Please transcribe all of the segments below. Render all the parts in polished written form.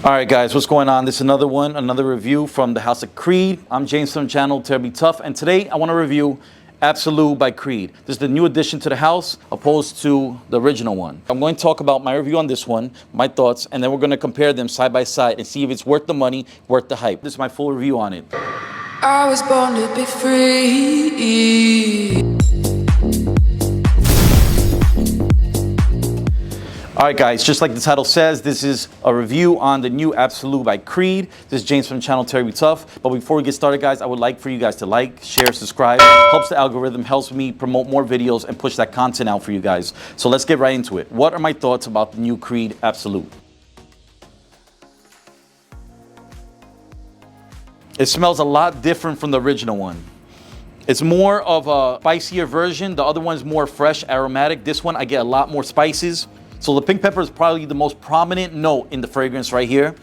All right, guys, what's going on? This is another one, another review from the House of Creed. I'm James from the channel Terribly Tough, and today I want to review Absolu by Creed. This is the new addition to the house opposed to the original one. I'm going to talk about my review on this one, my thoughts, and then we're going to compare them side by side and see if it's worth the money, worth the hype. This is my full review on it. I was born to be free. All right, guys, just like the title says, this is a review on the new Absolu by Creed. This is James from the channel Terribly Tough. But before we get started, guys, I would like for you guys to like, share, subscribe. Helps the algorithm, helps me promote more videos and push that content out for you guys. So let's get right into it. What are my thoughts about the new Creed Absolu? It smells a lot different from the original one. It's more of a spicier version. The other one's more fresh, aromatic. This one, I get a lot more spices. So the pink pepper is probably the most prominent note in the fragrance right here.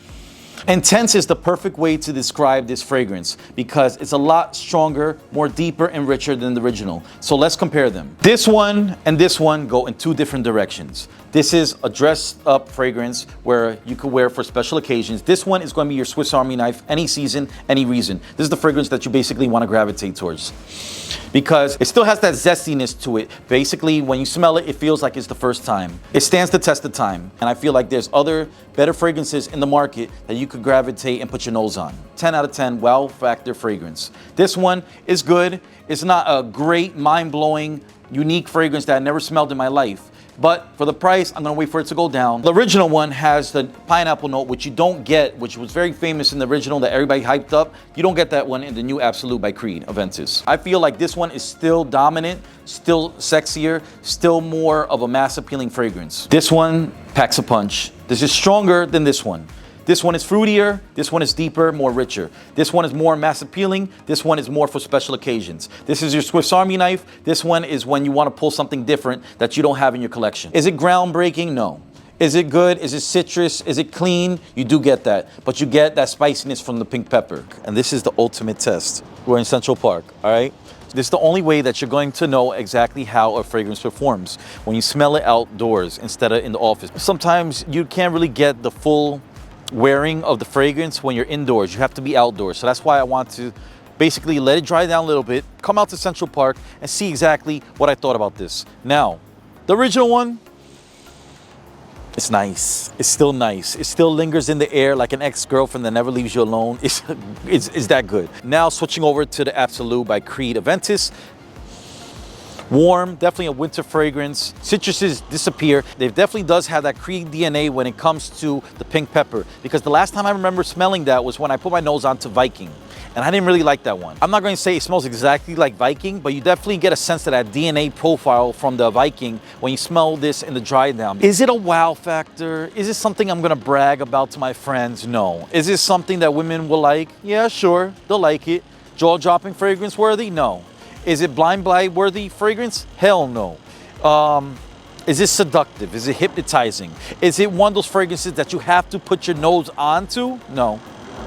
Intense is the perfect way to describe this fragrance because it's a lot stronger, more deeper and richer than the original. So let's compare them. This one and this one go in two different directions. This is a dressed up fragrance where you could wear for special occasions. This one is going to be your Swiss Army knife, any season, any reason. This is the fragrance that you basically want to gravitate towards because it still has that zestiness to it. Basically, when you smell it, it feels like it's the first time. It stands the test of time. And I feel like there's other better fragrances in the market that you could gravitate and put your nose on. 10 out of 10 wow factor fragrance. This one is good. It's not a great, mind-blowing, unique fragrance that I never smelled in my life. But for the price, I'm gonna wait for it to go down. The original one has the pineapple note, which you don't get, which was very famous in the original that everybody hyped up. You don't get that one in the new Absolu by Creed, Aventus. I feel like this one is still dominant, still sexier, still more of a mass appealing fragrance. This one packs a punch. This is stronger than this one. This one is fruitier, this one is deeper, more richer. This one is more mass appealing, this one is more for special occasions. This is your Swiss Army knife, this one is when you want to pull something different that you don't have in your collection. Is it groundbreaking? No. Is it good? Is it citrus? Is it clean? You do get that, but you get that spiciness from the pink pepper. And this is the ultimate test. We're in Central Park, all right? This is the only way that you're going to know exactly how a fragrance performs when you smell it outdoors instead of in the office. Sometimes you can't really get the full wearing of the fragrance when you're indoors. You have to be outdoors. So that's why I want to basically let it dry down a little bit, come out to Central Park and see exactly what I thought about this. Now, the original one, it's nice. It's still nice. It still lingers in the air like an ex-girlfriend that never leaves you alone. It's that good. Now switching over to the Absolu by Creed Aventus. Warm, definitely a winter fragrance. Citruses disappear. It definitely does have that Creed DNA when it comes to the pink pepper, because the last time I remember smelling that was when I put my nose onto Viking, and I didn't really like that one. I'm not going to say it smells exactly like Viking, but you definitely get a sense of that DNA profile from the Viking when you smell this in the dry down. Is it a wow factor? Is it something I'm going to brag about to my friends? No. Is this something that women will like? Yeah, sure, they'll like it. Jaw-dropping fragrance worthy? No. Is it blind buy worthy fragrance? Hell no. Is it seductive? Is it hypnotizing? Is it one of those fragrances that you have to put your nose onto? No,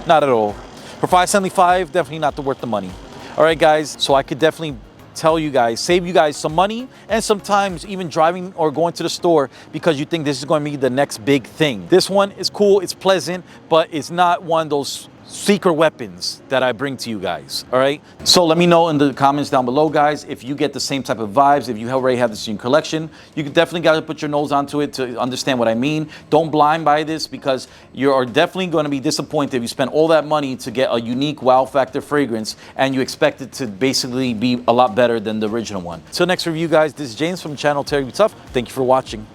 not at all. For $5.75, definitely not worth the money. All right, guys, so I could definitely tell you guys, save you guys some money and sometimes even driving or going to the store because you think this is going to be the next big thing. This one is cool, it's pleasant, but it's not one of those secret weapons that I bring to you guys, all right? So let me know in the comments down below, guys, if you get the same type of vibes, if you already have this in your collection. You definitely got to put your nose onto it to understand what I mean. Don't blind buy this because you are definitely going to be disappointed if you spend all that money to get a unique wow factor fragrance and you expect it to basically be a lot better than the original one. Till next review, guys, this is James from the channel Terribly Tough. Thank you for watching.